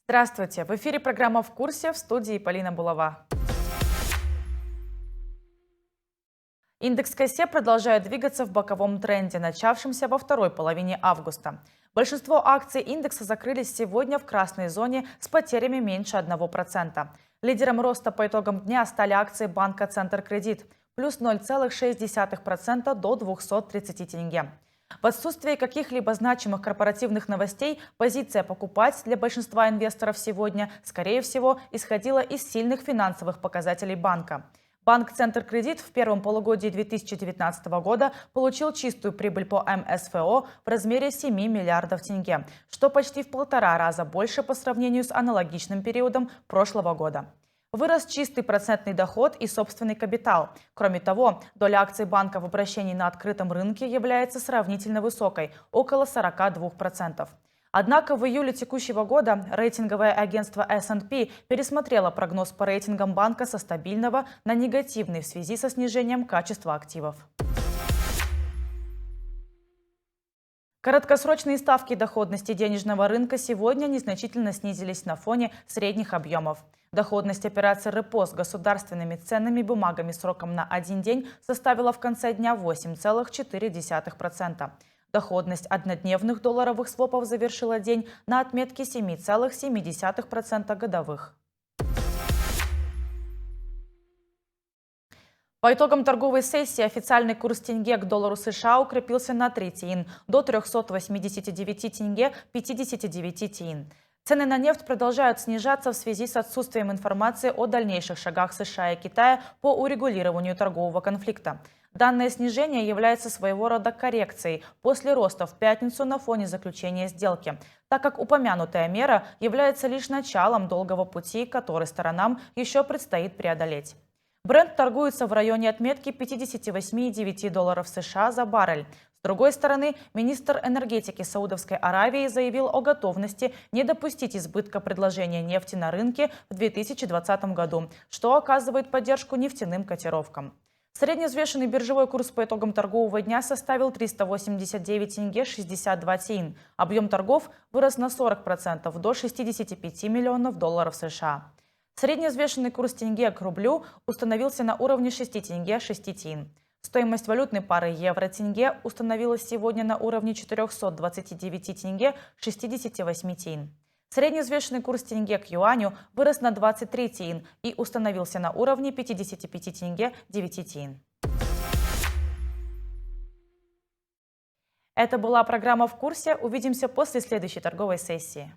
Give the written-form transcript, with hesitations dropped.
Здравствуйте! В эфире программа «В курсе», в студии Полина Булава. Индекс КСЕ продолжает двигаться в боковом тренде, начавшемся во второй половине августа. Большинство акций индекса закрылись сегодня в красной зоне с потерями меньше 1%. Лидером роста по итогам дня стали акции банка «Центркредит» плюс 0,6% до 230 тенге. В отсутствии каких-либо значимых корпоративных новостей позиция «покупать» для большинства инвесторов сегодня, скорее всего, исходила из сильных финансовых показателей банка. Банк «Центркредит» в первом полугодии 2019 года получил чистую прибыль по МСФО в размере 7 миллиардов тенге, что почти в 1,5 раза больше по сравнению с аналогичным периодом прошлого года. Вырос чистый процентный доход и собственный капитал. Кроме того, доля акций банка в обращении на открытом рынке является сравнительно высокой – около 42%. Однако в июле текущего года рейтинговое агентство S&P пересмотрело прогноз по рейтингам банка со стабильного на негативный в связи со снижением качества активов. Краткосрочные ставки доходности денежного рынка сегодня незначительно снизились на фоне средних объемов. Доходность операций РЭПО с государственными ценными бумагами сроком на 1 день составила в конце дня 8,4%. Доходность однодневных долларовых свопов завершила день на отметке 7,7% годовых. По итогам торговой сессии официальный курс тенге к доллару США укрепился на 3 тиин до 389 тенге 59 тиин. Цены на нефть продолжают снижаться в связи с отсутствием информации о дальнейших шагах США и Китая по урегулированию торгового конфликта. Данное снижение является своего рода коррекцией после роста в пятницу на фоне заключения сделки, так как упомянутая мера является лишь началом долгого пути, который сторонам еще предстоит преодолеть. Брент торгуется в районе отметки 58,9 долларов США за баррель. С другой стороны, министр энергетики Саудовской Аравии заявил о готовности не допустить избытка предложения нефти на рынке в 2020 году, что оказывает поддержку нефтяным котировкам. Средневзвешенный биржевой курс по итогам торгового дня составил 389 тенге 62 тиин. Объем торгов вырос на 40% до 65 миллионов долларов США. Средневзвешенный курс тенге к рублю установился на уровне 6 тенге 6 тиин. Стоимость валютной пары евро-тенге установилась сегодня на уровне 429 тенге 68 тиин. Средневзвешенный курс тенге к юаню вырос на 23 тиин и установился на уровне 55 тенге 9 тиин. Это была программа «В курсе». Увидимся после следующей торговой сессии.